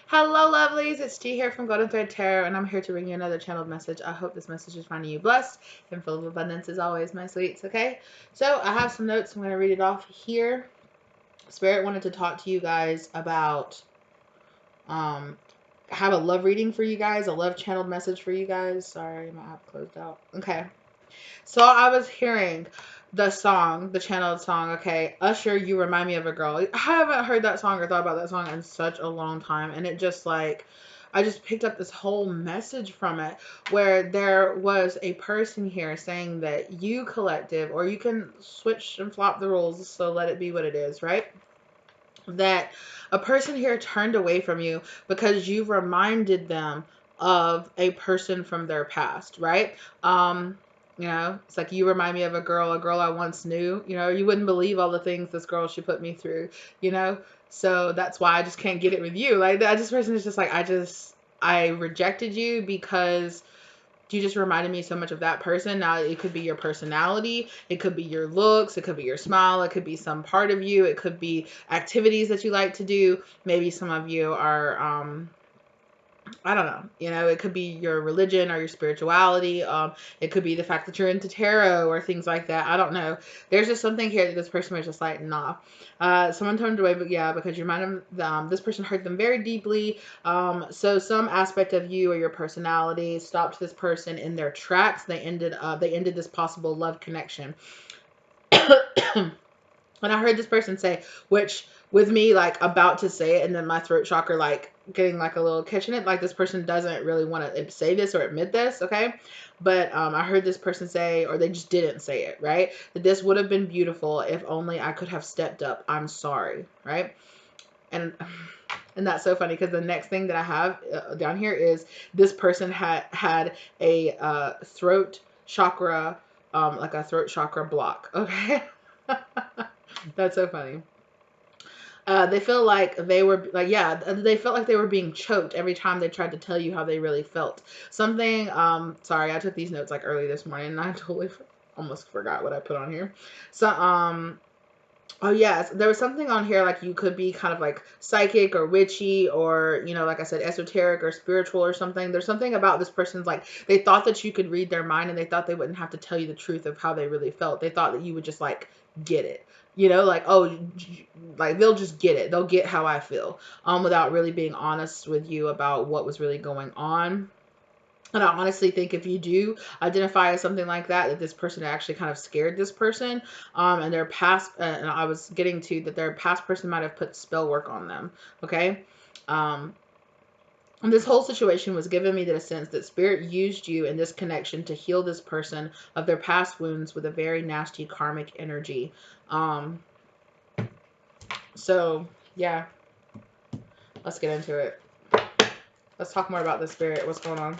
Hello, lovelies. It's T here from Golden Thread Tarot, and I'm here to bring you another channeled message. I hope this message is finding you blessed and full of abundance as always, my sweets. Okay, so I have some notes. I'm going to read it off here. Spirit wanted to talk to you guys about have a love reading for you guys, a love channeled message for you guys. Sorry, my app closed out. Okay, so I was hearing the song, the channeled song, okay, Usher, You Remind Me of a Girl. I haven't heard that song or thought about that song in such a long time, and it just like, I just picked up this whole message from it where there was a person here saying that you collective, or you can switch and flop the rules, so let it be what it is, right? That a person here turned away from you because you reminded them of a person from their past, right? It's like you remind me of a girl I once knew. You wouldn't believe all the things this girl she put me through, you know? So that's why I just can't get it with you. Like that just person is just like I rejected you because you just reminded me so much of that person. Now, it could be your personality, it could be your looks, it could be your smile, it could be some part of you, it could be activities that you like to do. Maybe some of you are I don't know, it could be your religion or your spirituality. It could be the fact that you're into tarot or things like that. I don't know. There's just something here that this person was just like, nah. Someone turned away, but yeah, because you might have, this person hurt them very deeply. So some aspect of you or your personality stopped this person in their tracks. They ended this possible love connection. And I heard this person say, which with me like about to say it, and then my throat chakra like getting like a little catch in it, like this person doesn't really want to say this or admit this, okay? But I heard this person say, or they just didn't say it, right? That this would have been beautiful if only I could have stepped up. I'm sorry, right? And that's so funny because the next thing that I have down here is this person had a throat chakra, like a throat chakra block, okay? That's so funny. They feel like they were like, yeah, they felt like they were being choked every time they tried to tell you how they really felt. Something, sorry, I took these notes like early this morning and I totally almost forgot what I put on here. So, oh yes, there was something on here like you could be kind of like psychic or witchy or, like I said, esoteric or spiritual or something. There's something about this person's like, they thought that you could read their mind and they thought they wouldn't have to tell you the truth of how they really felt. They thought that you would just like get it. Like, oh, like they'll just get it. They'll get how I feel, without really being honest with you about what was really going on. And I honestly think if you do identify as something like that this person actually kind of scared this person, and their past, and I was getting to that their past person might have put spell work on them. Okay. And this whole situation was giving me the sense that spirit used you in this connection to heal this person of their past wounds with a very nasty karmic energy. So yeah, let's get into it. Let's talk more about the spirit. What's going on?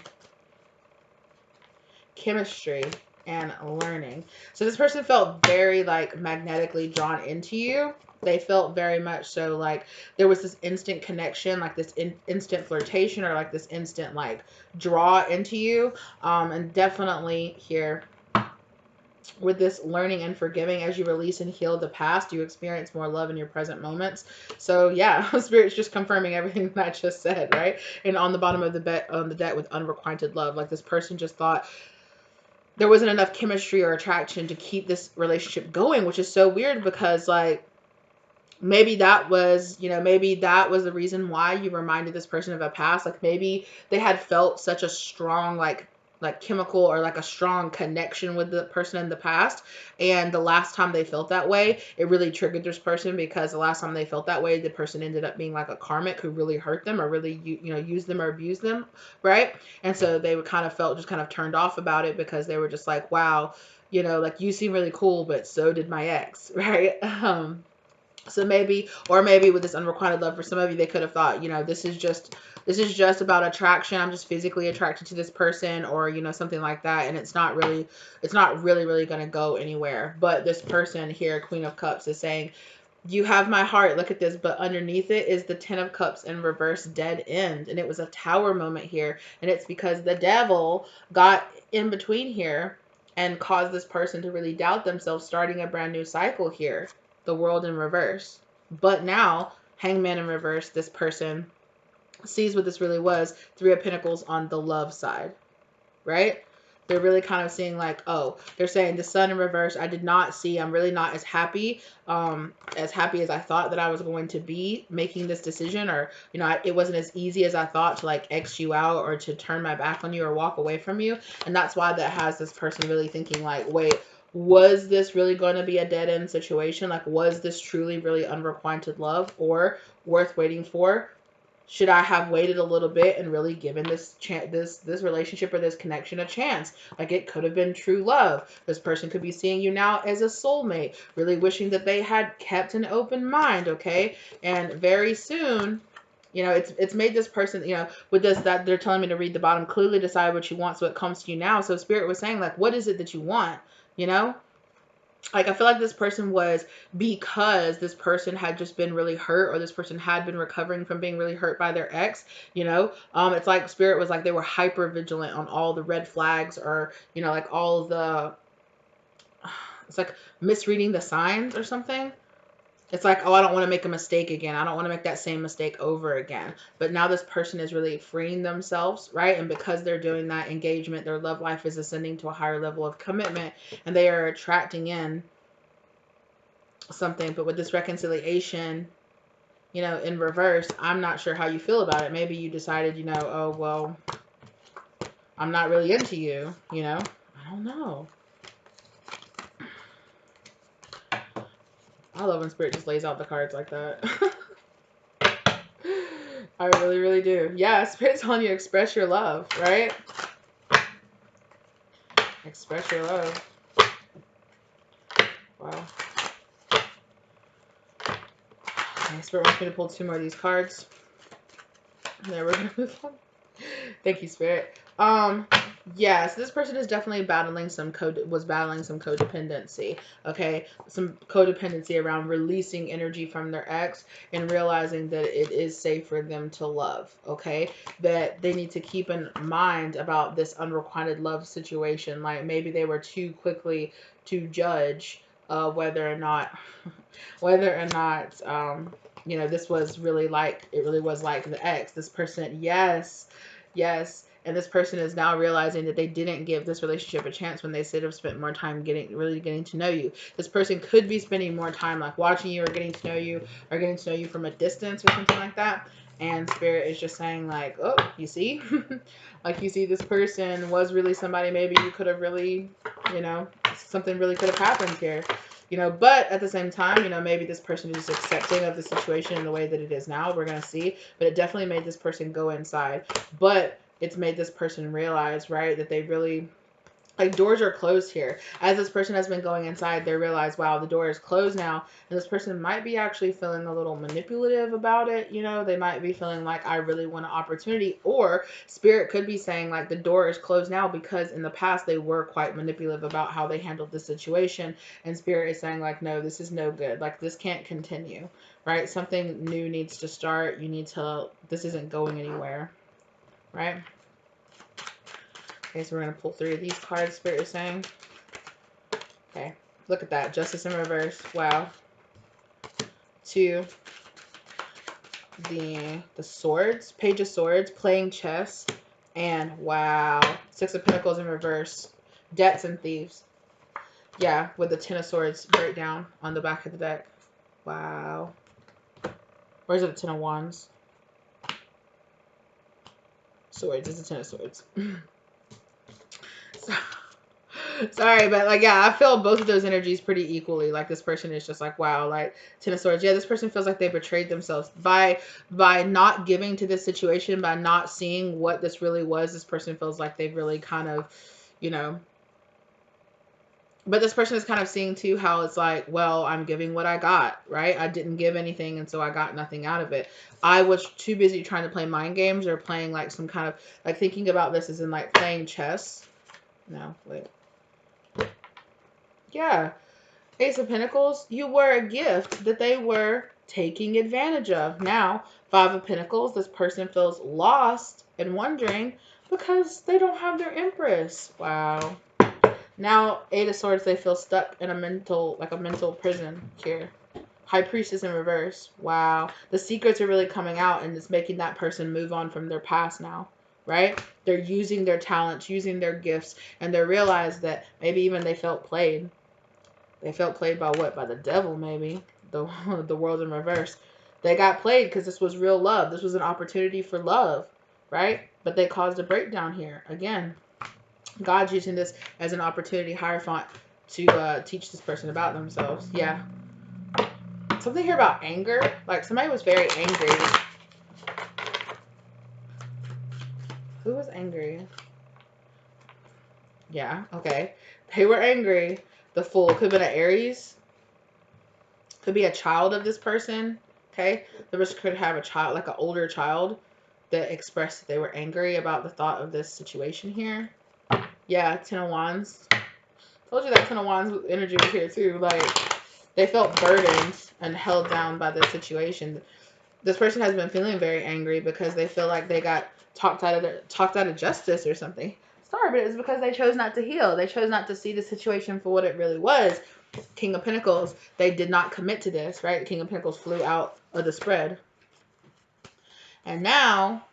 Chemistry and learning. So this person felt very like magnetically drawn into you. They felt very much so like there was this instant connection, like this instant flirtation, or like this instant like draw into you. And definitely here with this learning and forgiving, as you release and heal the past, you experience more love in your present moments. So yeah, spirit's just confirming everything that I just said, right? And on the bottom of the bed, on the deck, with unrequited love, like this person just thought there wasn't enough chemistry or attraction to keep this relationship going, which is so weird because like maybe that was, maybe that was the reason why you reminded this person of a past. Like maybe they had felt such a strong like chemical or like a strong connection with the person in the past, and the last time they felt that way it really triggered this person, because the last time they felt that way the person ended up being like a karmic who really hurt them or really used them or abused them, right? And so they would kind of felt just kind of turned off about it because they were just like, wow, like you seem really cool, but so did my ex, right? So maybe, or maybe with this unrequited love, for some of you, they could have thought, this is just about attraction. I'm just physically attracted to this person, or, something like that. And it's not really really going to go anywhere. But this person here, Queen of Cups, is saying, you have my heart. Look at this. But underneath it is the 10 of Cups in reverse, dead end. And it was a tower moment here. And it's because the devil got in between here and caused this person to really doubt themselves, starting a brand new cycle here. The world in reverse. But now, Hangman in reverse, this person sees what this really was. Three of Pentacles on the love side, right? They're really kind of seeing like, oh, they're saying the sun in reverse. I did not see. I'm really not as happy as I thought that I was going to be making this decision, or, you know, it wasn't as easy as I thought to like X you out or to turn my back on you or walk away from you. And that's why that has this person really thinking like, wait, was this really going to be a dead end situation? Like, was this truly really unrequited love or worth waiting for? Should I have waited a little bit and really given this relationship or this connection a chance? Like, it could have been true love. This person could be seeing you now as a soulmate, really wishing that they had kept an open mind, okay? And very soon, you know, it's made this person, you know, with this, that they're telling me to read the bottom, clearly decide what you want so it comes to you now. So Spirit was saying, like, what is it that you want? You know? Like, I feel like this person was, because this person had just been really hurt, or this person had been recovering from being really hurt by their ex, you know, it's like Spirit was like they were hyper vigilant on all the red flags, or, you know, like all the, it's like misreading the signs or something. It's like, oh, I don't want to make a mistake again. I don't want to make that same mistake over again. But now this person is really freeing themselves, right? And because they're doing that engagement, their love life is ascending to a higher level of commitment, and they are attracting in something. But with this reconciliation, you know, in reverse, I'm not sure how you feel about it. Maybe you decided, you know, oh, well, I'm not really into you, you know? I don't know. I love when Spirit just lays out the cards like that. I really, really do. Yeah, Spirit's telling you express your love, right? Express your love. Wow. Okay, Spirit wants me to pull 2 more of these cards. There, we're gonna move on. Thank you, Spirit. Yeah, so this person is definitely battling some codependency. Okay, some codependency around releasing energy from their ex and realizing that it is safe for them to love. Okay, that they need to keep in mind about this unrequited love situation. Like, maybe they were too quickly to judge whether or not you know, this was really like, it really was like the ex. This person, yes, yes. And this person is now realizing that they didn't give this relationship a chance when they should have spent more time really getting to know you. This person could be spending more time like watching you, or getting to know you, or getting to know you from a distance or something like that. And Spirit is just saying like, oh, you see, like, you see, this person was really somebody maybe you could have really, you know, something really could have happened here. You know, but at the same time, you know, maybe this person is accepting of the situation in the way that it is now. We're going to see. But it definitely made this person go inside. But it's made this person realize, right, that they really, like, doors are closed here. As this person has been going inside, they realize, wow, the door is closed now. And this person might be actually feeling a little manipulative about it. You know, they might be feeling like, I really want an opportunity. Or Spirit could be saying, like, the door is closed now because in the past they were quite manipulative about how they handled the situation. And Spirit is saying, like, no, this is no good. Like, this can't continue, right? Something new needs to start. You need to, this isn't going anywhere, right? Okay, so we're going to pull 3 of these cards, Spirit is saying. Okay, look at that. Justice in reverse. Wow. 2. The swords. Page of Swords. Playing chess. And wow. 6 of Pentacles in reverse. Debts and Thieves. Yeah, with the 10 of Swords breakdown on the back of the deck. Wow. Where's it? 10 of Wands. Swords. It's a 10 of Swords. So, sorry, but like, yeah, I feel both of those energies pretty equally. Like, this person is just like, wow, like 10 of Swords. Yeah, this person feels like they betrayed themselves by not giving to this situation, by not seeing what this really was. This person feels like they've really kind of, you know, but this person is kind of seeing too how it's like, well, I'm giving what I got, right? I didn't give anything, and so I got nothing out of it. I was too busy trying to play mind games or playing like some kind of, like, thinking about this as in like playing chess. No, wait. Yeah. Ace of Pentacles, you were a gift that they were taking advantage of. Now, 5 of Pentacles, this person feels lost and wondering because they don't have their Empress. Wow. Now, 8 of Swords, they feel stuck in a mental prison here. High Priestess in reverse. Wow. The secrets are really coming out, and it's making that person move on from their past now, right? They're using their talents, using their gifts, and they realize that maybe even they felt played. They felt played by what? By the devil, maybe. The world in reverse. They got played because this was real love. This was an opportunity for love, right? But they caused a breakdown here. Again, God's using this as an opportunity, Hierophant, to teach this person about themselves. Yeah. Something here about anger. Like somebody was very angry. Who was angry? Yeah, okay. They were angry. The Fool could have been an Aries. Could be a child of this person. Okay. The person could have a child, like an older child, that expressed that they were angry about the thought of this situation here. Yeah, Ten of Wands. Told you that Ten of Wands energy was here too. Like, they felt burdened and held down by this situation. This person has been feeling very angry because they feel like they got talked out of justice or something. Sorry, but it was because they chose not to heal. They chose not to see the situation for what it really was. King of Pentacles, they did not commit to this, right? King of Pentacles flew out of the spread. And now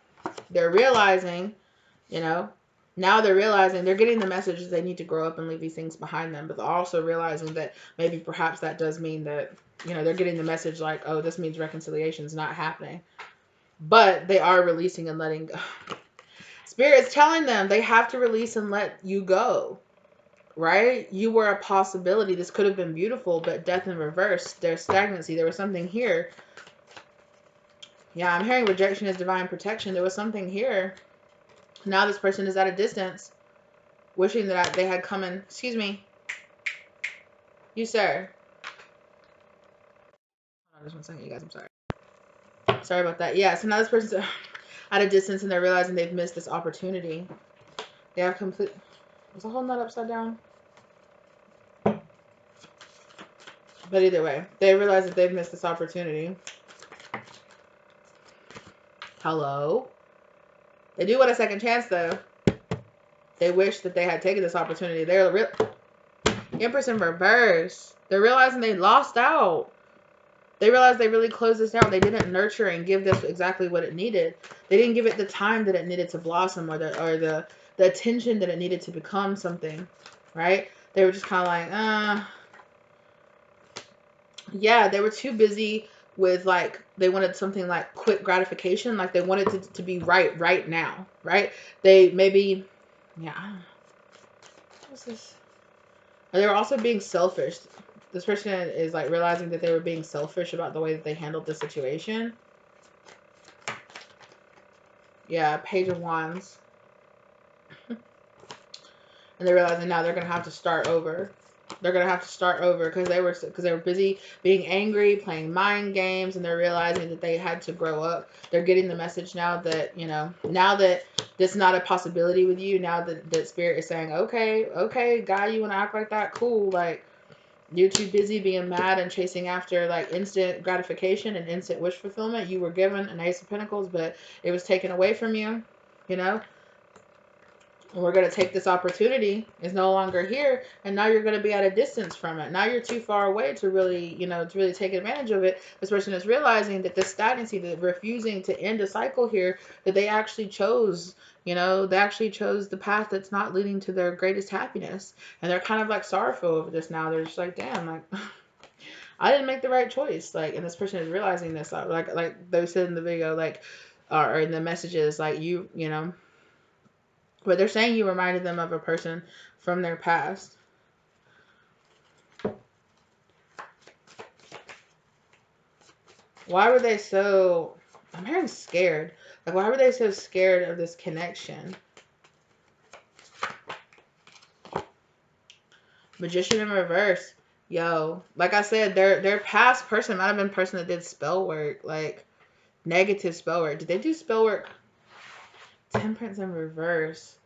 they're realizing, you know, now they're realizing they're getting the message that they need to grow up and leave these things behind them. But they're also realizing that maybe perhaps that does mean that, you know, they're getting the message like, oh, this means reconciliation is not happening. But they are releasing and letting go. Spirit's telling them they have to release and let you go. Right? You were a possibility. This could have been beautiful, but death in reverse. There's stagnancy. There was something here. Yeah, I'm hearing rejection is divine protection. There was something here. Now this person is at a distance, wishing that they had come in. Excuse me. You, sir. Hold on just 1 second, you guys. I'm sorry. Sorry about that. Yeah, so now this person's at a distance and they're realizing they've missed this opportunity. They have complete... Was I holding that upside down? But either way, they realize that they've missed this opportunity. Hello? They do want a second chance, though. They wish that they had taken this opportunity. They're real... Empress in reverse. They're realizing they lost out. They realized they really closed this down. They didn't nurture and give this exactly what it needed. They didn't give it the time that it needed to blossom, or the attention that it needed to become something, right? They were just kind of like, yeah, they were too busy with, like, they wanted something like quick gratification. Like, they wanted to be right now, right? They maybe, yeah. What's this? They were also being selfish. This person is like realizing that they were being selfish about the way that they handled the situation. Yeah, Page of Wands. And they're realizing now they're gonna have to start over. They're gonna have to start over because they were busy being angry, playing mind games, and they're realizing that they had to grow up. They're getting the message now that, you know, now that this is not a possibility with you. Now that Spirit is saying, okay, guy, you wanna act like that? Cool, like. You're too busy being mad and chasing after like instant gratification and instant wish fulfillment. You were given an Ace of Pentacles, but it was taken away from you, you know? And we're going to take this opportunity. It's no longer here. And now you're going to be at a distance from it. Now you're too far away to really, you know, to really take advantage of it. This person is realizing that this stagnancy, that refusing to end a cycle here, that they actually chose, you know, they actually chose the path that's not leading to their greatest happiness. And they're kind of like sorrowful over this now. They're just like, damn, like, I didn't make the right choice. Like, and this person is realizing this, like they said in the video, like, or in the messages, like you know, but they're saying you reminded them of a person from their past. Why were they so... I'm hearing scared. Like, why were they so scared of this connection? Magician in reverse. Yo, like I said, their past person might have been a person that did spell work. Like, negative spell work. Did they do spell work? Temperance in reverse.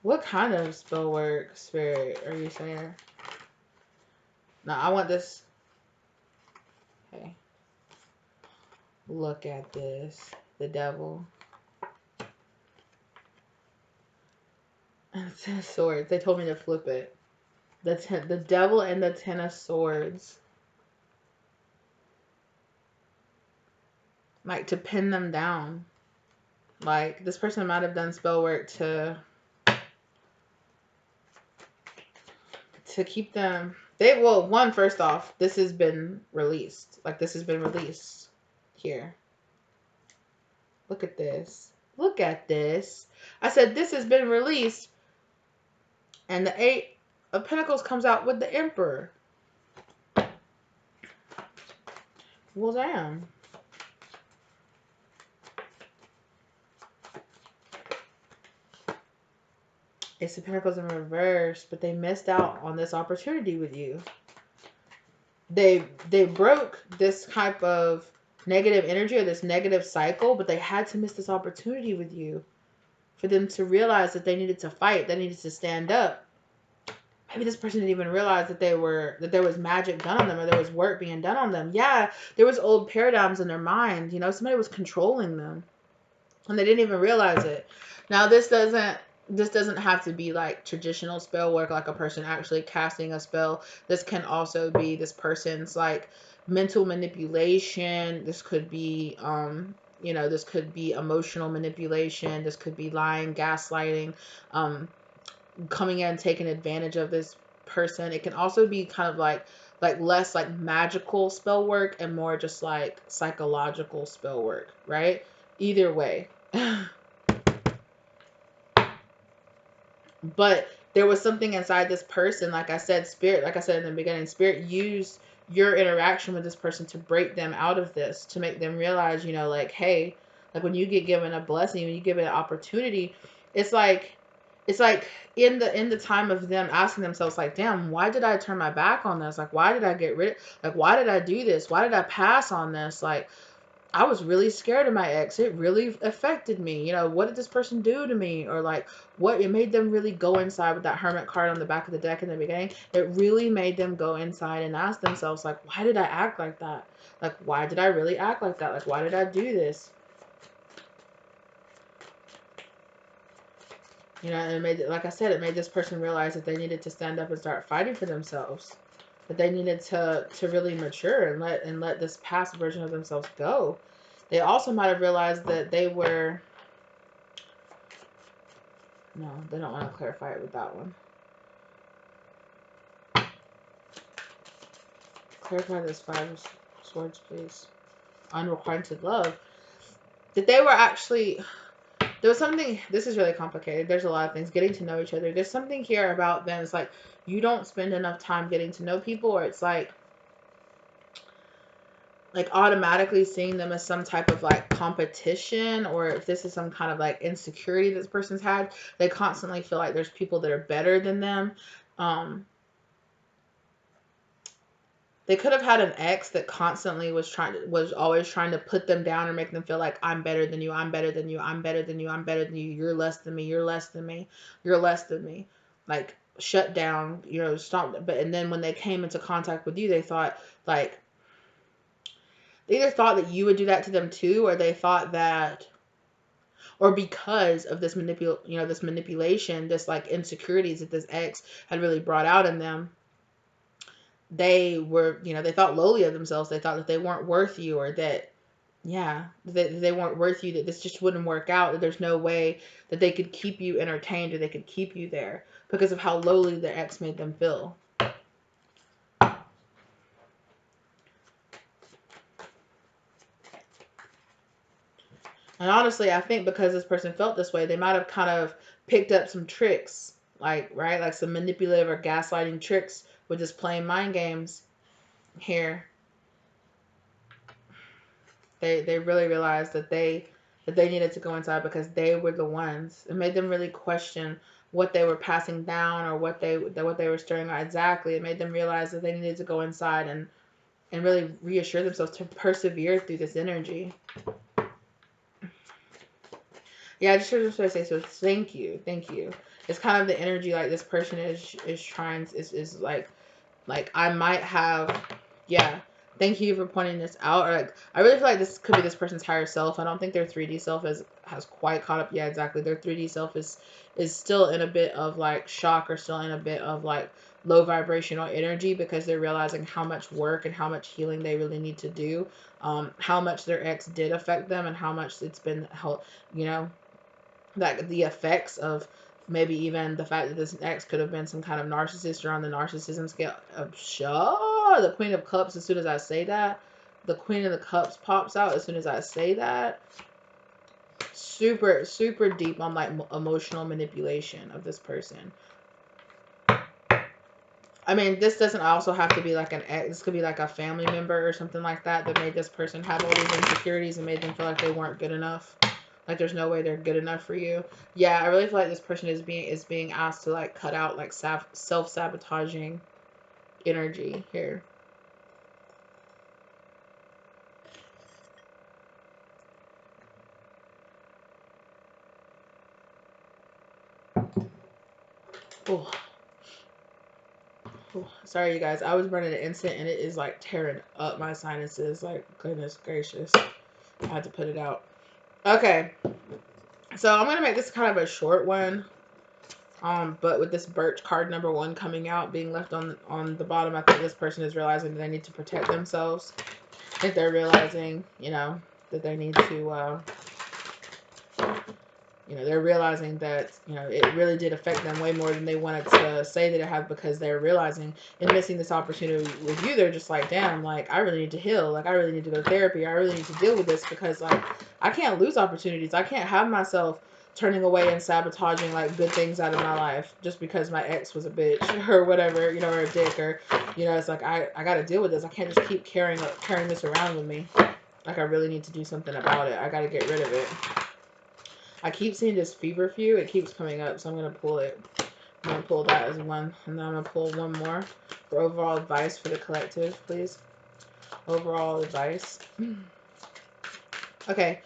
What kind of spell work, Spirit, are you saying? No, I want this. Okay. Look at this. The devil. Swords. They told me to flip it. The devil and the Ten of Swords. Like, to pin them down. Like, this person might have done spell work to keep them. Well, one, first off, this has been released. Like, this has been released here. Look at this. Look at this. I said this has been released. And the Eight of Pentacles comes out with the Emperor. Well, damn. Ace of Pentacles in reverse, but they missed out on this opportunity with you. They broke this type of negative energy or this negative cycle, but they had to miss this opportunity with you for them to realize that they needed to fight, they needed to stand up. Maybe this person didn't even realize that there was magic done on them, or there was work being done on them. Yeah, there was old paradigms in their mind. You know, somebody was controlling them, and they didn't even realize it. Now, this doesn't have to be like traditional spell work, like a person actually casting a spell. This can also be this person's like mental manipulation. This could be this could be emotional manipulation. This could be lying, gaslighting, coming in, taking advantage of this person. It can also be kind of like less like magical spell work and more just like psychological spell work, right? Either way. But there was something inside this person, like I said, spirit, like I said in the beginning, spirit used your interaction with this person to break them out of this, to make them realize, like, hey, like when you get given a blessing, when you give it an opportunity, it's like in the time of them asking themselves, like, damn, why did I turn my back on this? Like, why did I get rid, like, why did I do this? Why did I pass on this? Like, I was really scared of my ex. It really affected me. What did this person do to me? Or like, what it made them really go inside with that Hermit card on the back of the deck in the beginning. It really made them go inside and ask themselves, like, why did I act like that? Like, why did I really act like that? Like, why did I do this? And it made, like I said, it made this person realize that they needed to stand up and start fighting for themselves. That they needed to really mature and let this past version of themselves go. They also might have realized that they were... No, they don't want to clarify it with that one. Clarify this Five of Swords, please. Unrequited love. That they were actually... There was something... This is really complicated. There's a lot of things. Getting to know each other. There's something here about them. It's like you don't spend enough time getting to know people, or it's like automatically seeing them as some type of like competition, or if this is some kind of like insecurity this person's had, they constantly feel like there's people that are better than them. They could have had an ex that constantly was always trying to put them down or make them feel like, I'm better than you, I'm better than you, I'm better than you, I'm better than you, you're less than me, you're less than me, you're less than me. Like, shut down, stop. But and then when they came into contact with you, they thought like, they either thought that you would do that to them too, or they thought that, or because of this this manipulation, this like insecurities that this ex had really brought out in them, they were, they thought lowly of themselves. They thought that they weren't worth you, or that, that they weren't worth you, that this just wouldn't work out, that there's no way that they could keep you entertained or they could keep you there because of how lowly their ex made them feel. And honestly, I think because this person felt this way, they might have kind of picked up some tricks, like, right? Like some manipulative or gaslighting tricks with just playing mind games here. They really realized that they needed to go inside because they were the ones. It made them really question what they were passing down or what they were stirring out. Exactly. It made them realize that they needed to go inside and really reassure themselves to persevere through this energy. Yeah, I just want to say, so thank you. It's kind of the energy like this person is trying, is like I might have, yeah. Thank you for pointing this out. Or like, I really feel like this could be this person's higher self. I don't think their 3D self has quite caught up. Yeah, exactly. Their 3D self is still in a bit of like shock, or still in a bit of like low vibrational energy because they're realizing how much work and how much healing they really need to do, how much their ex did affect them, and how much it's been help, you know, that the effects of maybe even the fact that this ex could have been some kind of narcissist or on the narcissism scale. Sure, the Queen of Cups, as soon as I say that, the Queen of the Cups pops out as soon as I say that. Super, super deep on like emotional manipulation of this person. I mean, this doesn't also have to be like an ex. This could be like a family member or something like that that made this person have all these insecurities and made them feel like they weren't good enough. Like there's no way they're good enough for you. Yeah, I really feel like this person is being asked to like cut out like self-sabotaging energy here. Oh, sorry you guys. I was burning an incense and it is like tearing up my sinuses. Like goodness gracious. I had to put it out. Okay. So I'm gonna make this kind of a short one. But with this birch card number 1 coming out, being left on the bottom, I think this person is realizing that they need to protect themselves. I think they're realizing, you know, that they need to, you know, they're realizing that, you know, it really did affect them way more than they wanted to say that it had, because they're realizing in missing this opportunity with you, they're just like, damn, like, I really need to heal. Like, I really need to go to therapy. I really need to deal with this because, like, I can't lose opportunities. I can't have myself turning away and sabotaging, like, good things out of my life just because my ex was a bitch or whatever, you know, or a dick, or, you know, it's like, I got to deal with this. I can't just keep carrying this around with me. Like, I really need to do something about it. I got to get rid of it. I keep seeing this feverfew. It keeps coming up, so I'm going to pull it. I'm going to pull that as one. And then I'm going to pull one more for overall advice for the collective, please. Overall advice. Okay.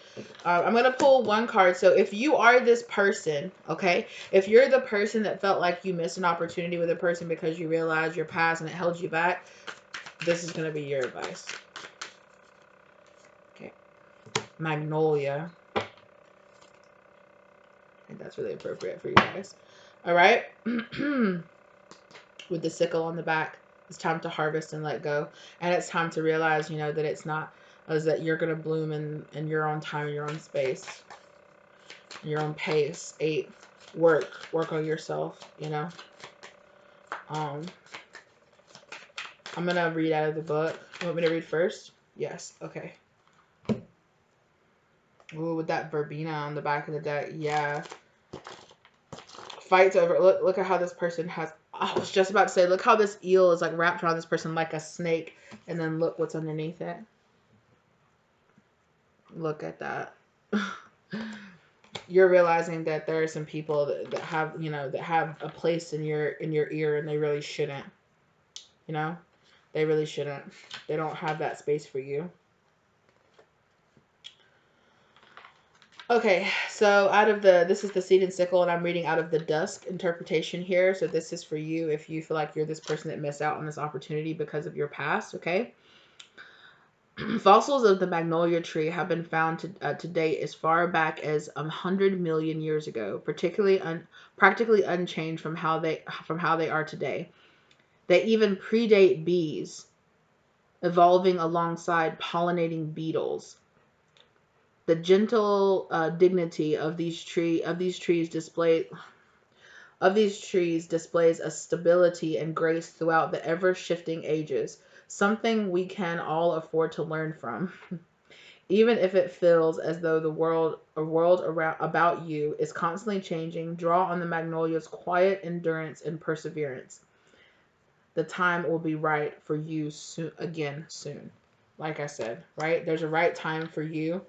I'm going to pull one card. So if you are this person, okay, if you're the person that felt like you missed an opportunity with a person because you realized your past and it held you back, this is going to be your advice. Okay. Magnolia. I think that's really appropriate for you guys. All right. With the sickle on the back, it's time to harvest and let go. And it's time to realize, you know, that it's not, is that you're going to bloom in your own time, in your own space, in your own pace. 8, work on yourself, you know. I'm going to read out of the book. You want me to read first? Yes. Okay. Ooh, with that verbena on the back of the deck. Yeah. Fights over, look at how this person has, I was just about to say, look how this eel is like wrapped around this person like a snake, and then look what's underneath it. Look at that. You're realizing that there are some people that have, you know, that have a place in your ear, and they really shouldn't, you know, they really shouldn't. They don't have that space for you. Okay, so out of this is the Seed and Sickle, and I'm reading out of the Dusk interpretation here. So this is for you if you feel like you're this person that missed out on this opportunity because of your past, okay? Fossils of the magnolia tree have been found to date as far back as 100 million years ago, practically unchanged from how they are today. They even predate bees, evolving alongside pollinating beetles. The gentle dignity of these trees displays a stability and grace throughout the ever-shifting ages, something we can all afford to learn from. Even if it feels as though the world around about you is constantly changing, draw on the magnolia's quiet endurance and perseverance. The time will be right for you soon. Like I said, right? There's a right time for you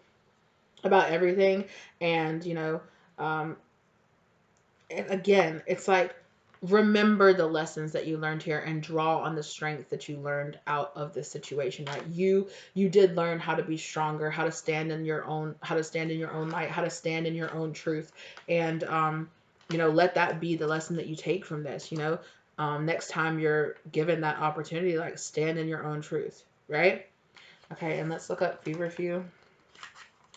about everything, and you know, and again, it's like, remember the lessons that you learned here and draw on the strength that you learned out of this situation, right? You did learn how to be stronger, how to stand in your own light, how to stand in your own truth. And you know, let that be the lesson that you take from this, you know. Next time you're given that opportunity, like, stand in your own truth, right? Okay, and let's look up feverfew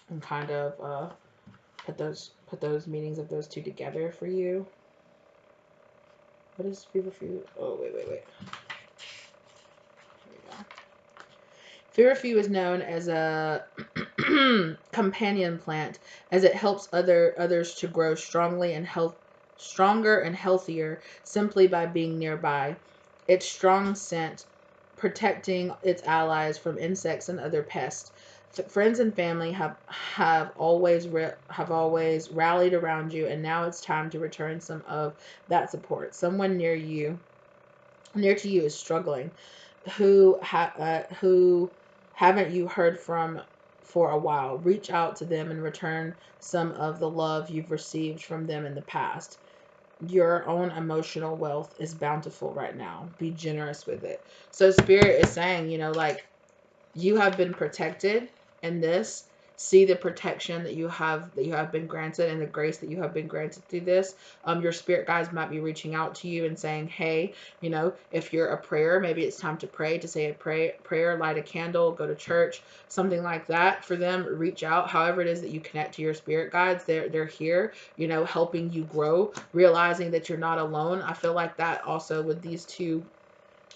and kind of put those meanings of those two together for you. What is feverfew? Oh, wait. Here we go. Feverfew is known as a companion plant, as it helps others to grow stronger and healthier simply by being nearby. Its strong scent protecting its allies from insects and other pests. Friends and family have always rallied around you, and now it's time to return some of that support. Someone near to you is struggling, who haven't you heard from for a while. Reach out to them and return some of the love you've received from them in the past. Your own emotional wealth is bountiful right now. Be generous with it. So Spirit is saying, like, you have been protected in this. See the protection that you have been granted, and the grace that you have been granted through this. Your spirit guides might be reaching out to you and saying, hey, if you're a prayer, maybe it's time to pray, to say a prayer, light a candle, go to church, something like that. For them, reach out. However it is that you connect to your spirit guides, they're here, helping you grow, realizing that you're not alone. I feel like that also with these two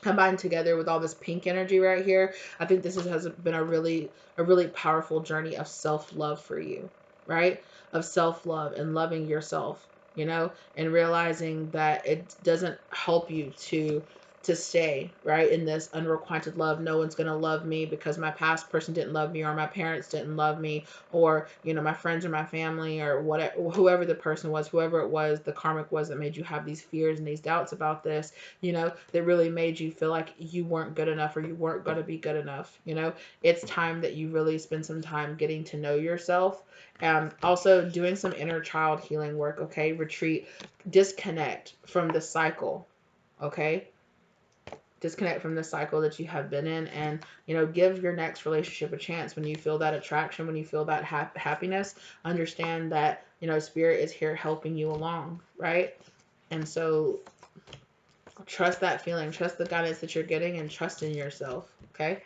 combined together with all this pink energy right here. I think this has been a really powerful journey of self-love for you, right? Of self-love and loving yourself, and realizing that it doesn't help you to stay right in this unrequited love. No one's going to love me because my past person didn't love me, or my parents didn't love me, or my friends or my family, or whatever, whoever the person was, whoever it was, the karmic was that made you have these fears and these doubts about this, that really made you feel like you weren't good enough, or you weren't going to be good enough. It's time that you really spend some time getting to know yourself, and also doing some inner child healing work. Okay, retreat, disconnect from the cycle. Okay, disconnect from the cycle that you have been in, and give your next relationship a chance. When you feel that attraction, when you feel that happiness, understand that spirit is here helping you along, right? And so trust that feeling, trust the guidance that you're getting, and trust in yourself. Okay,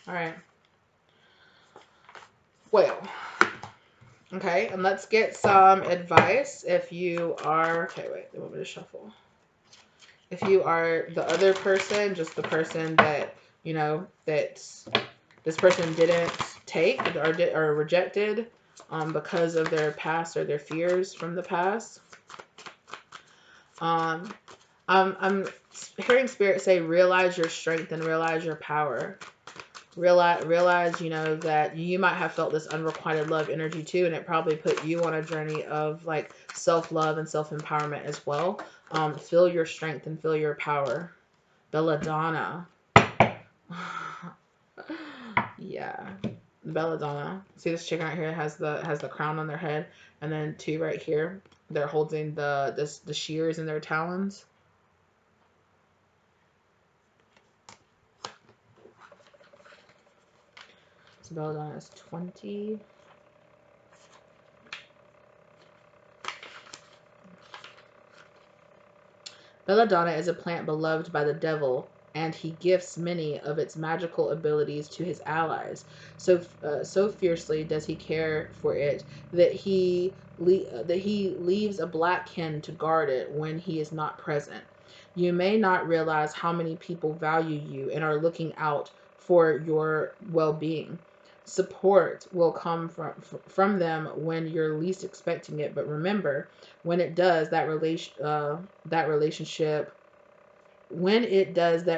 all right, well, okay, and let's get some advice. If you are, okay, wait, they want me to shuffle. If you are the other person, just the person that that this person didn't take, or rejected, because of their past or their fears from the past. I'm hearing spirit say, realize your strength and realize your power. Realize that you might have felt this unrequited love energy too, and it probably put you on a journey of like self-love and self-empowerment as well. Feel your strength and feel your power. Belladonna. Yeah, belladonna. See this chicken right here has the crown on their head, and then two right here, they're holding the shears in their talons. So belladonna is 20. Belladonna is a plant beloved by the devil, and he gifts many of its magical abilities to his allies. So fiercely does he care for it that he leaves a black hen to guard it when he is not present. You may not realize how many people value you and are looking out for your well-being. Support will come from them when you're least expecting it, but remember, when it does, that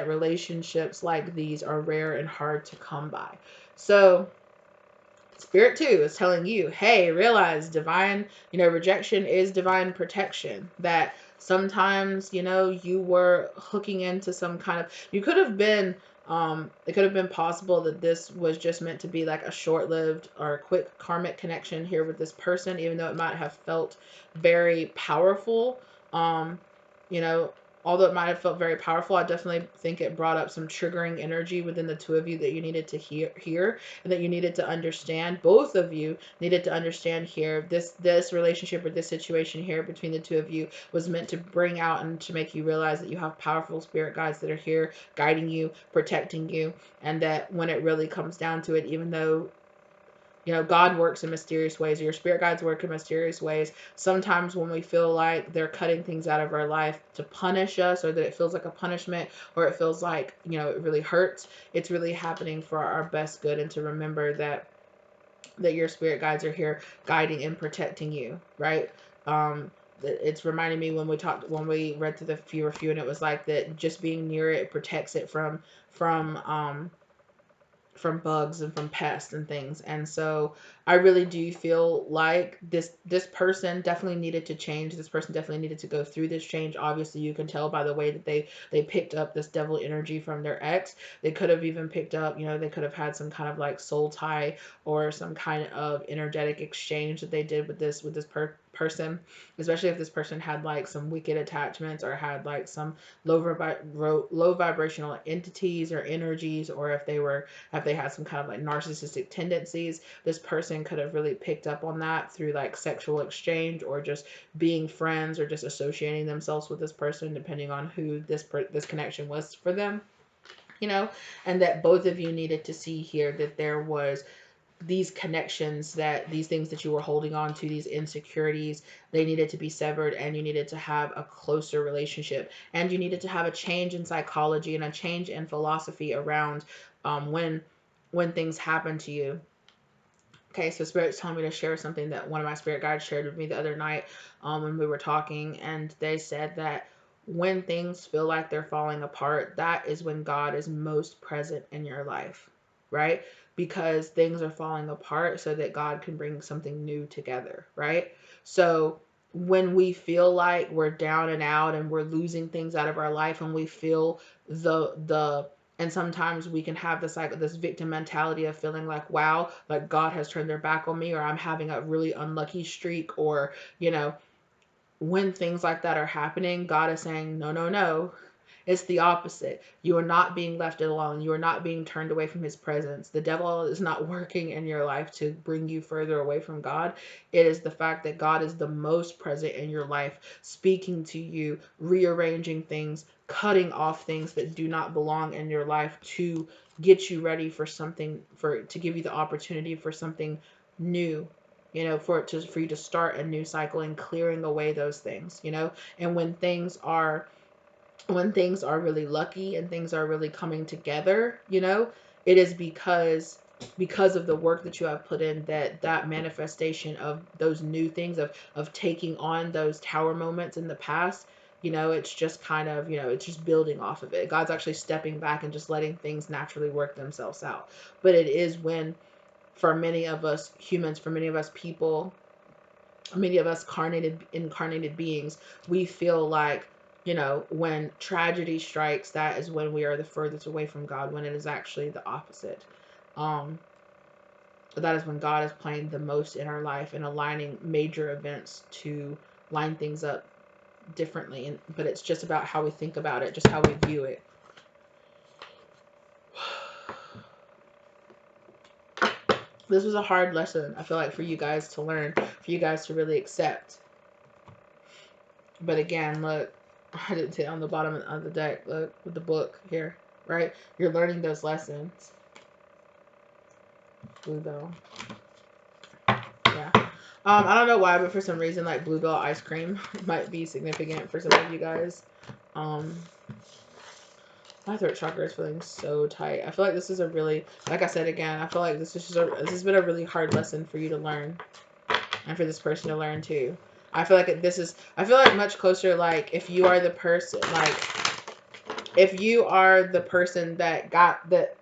relationships like these are rare and hard to come by. So spirit 2 is telling you, hey, realize divine, rejection is divine protection. That sometimes, you were hooking into some kind of, you could have been, it could have been possible that this was just meant to be like a short-lived or a quick karmic connection here with this person, even though it might have felt very powerful. You know, although it might have felt very powerful, I definitely think it brought up some triggering energy within the two of you that you needed to hear, and that you needed to understand. Both of you needed to understand here. This relationship or this situation here between the two of you was meant to bring out and to make you realize that you have powerful spirit guides that are here guiding you, protecting you, and that when it really comes down to it, even though You know, God works in mysterious ways. Your spirit guides work in mysterious ways. Sometimes when we feel like they're cutting things out of our life to punish us, or that it feels like a punishment, or it feels like, you know, it really hurts, it's really happening for our best good. And to remember that your spirit guides are here guiding and protecting you, right? It's reminding me when we read through the few, and it was like that just being near it protects it from bugs and from pests and things. And so I really do feel like this person definitely needed to change. This person definitely needed to go through this change. Obviously, you can tell by the way that they picked up this devil energy from their ex. They could have even picked up, you know, they could have had some kind of like soul tie or some kind of energetic exchange that they did with this person, especially if this person had like some wicked attachments or had like some low vibrational entities or energies, or if they had some kind of like narcissistic tendencies. This person could have really picked up on that through like sexual exchange, or just being friends, or just associating themselves with this person, depending on who this connection was for them, you know. And that both of you needed to see here that there was these connections, that these things that you were holding on to, these insecurities, they needed to be severed, and you needed to have a closer relationship, and you needed to have a change in psychology and a change in philosophy around when things happen to you. Okay, so Spirit's telling me to share something that one of my spirit guides shared with me the other night, when we were talking, and they said that when things feel like they're falling apart, that is when God is most present in your life, right? Because things are falling apart so that God can bring something new together, right? So when we feel like we're down and out and we're losing things out of our life, and we feel the and sometimes we can have this victim mentality of feeling like, wow, like God has turned their back on me, or I'm having a really unlucky streak, or, you know, when things like that are happening, God is saying, no, no, no. It's the opposite. You are not being left alone. You are not being turned away from his presence. The devil is not working in your life to bring you further away from God. It is the fact that God is the most present in your life, speaking to you, rearranging things, cutting off things that do not belong in your life to get you ready for something, to give you the opportunity for something new, you know, for you to start a new cycle, and clearing away those things, you know. And when things are really lucky and things are really coming together, you know, it is because of the work that you have put in, that manifestation of those new things, of taking on those tower moments in the past, you know, it's just kind of, you know, it's just building off of it. God's actually stepping back and just letting things naturally work themselves out. But it is when, for many of us humans, for many of us people, many of us incarnated beings, we feel like, you know, when tragedy strikes, that is when we are the furthest away from God, when it is actually the opposite. um that is when God is playing the most in our life and aligning major events to line things up differently. But it's just about how we think about it, just how we view it. This was a hard lesson, I feel like, for you guys to learn, for you guys to really accept. But again, look, I didn't say on the bottom of the deck, look, with the book here, right? You're learning those lessons. Bluebell. Yeah. I don't know why, but for some reason, like, bluebell ice cream might be significant for some of you guys. My throat chakra is feeling so tight. I feel like this is a really, like I said again, I feel like this has been a really hard lesson for you to learn, and for this person to learn too. I feel like I feel like much closer, like, if you are the person, like, if you are the person that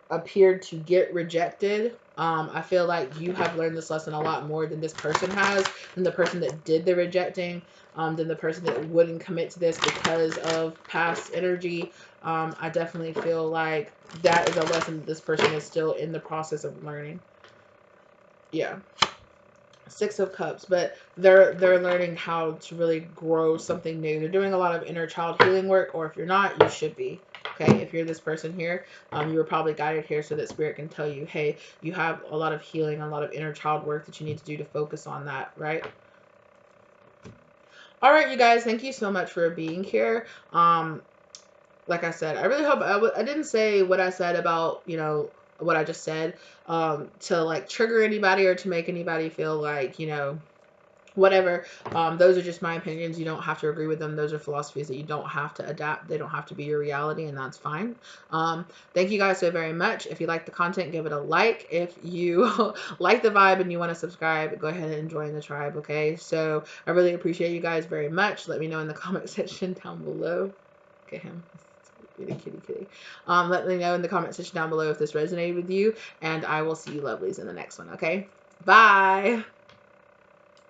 appeared to get rejected, I feel like you have learned this lesson a lot more than this person has, than the person that did the rejecting, than the person that wouldn't commit to this because of past energy. I definitely feel like that is a lesson that this person is still in the process of learning. Yeah. Six of Cups, but they're learning how to really grow something new. They're doing a lot of inner child healing work, or if you're not, you should be. Okay, if you're this person here, you were probably guided here so that Spirit can tell you, hey, you have a lot of healing, a lot of inner child work that you need to do to focus on that, right? All right, you guys, thank you so much for being here. Like I said, I really hope I didn't say what I said about, you know, what I just said to like trigger anybody or to make anybody feel like, you know, whatever. Those are just my opinions. You don't have to agree with them. Those are philosophies that you don't have to adapt. They don't have to be your reality, and that's fine. Thank you guys so very much. If you like the content, give it a like. If you like the vibe and you want to subscribe, go ahead and join the tribe. Okay, so I really appreciate you guys very much. Let me know in the comment section down below. Look at him. Kitty. Let me know in the comment section down below if this resonated with you, and I will see you lovelies in the next one. Okay, bye.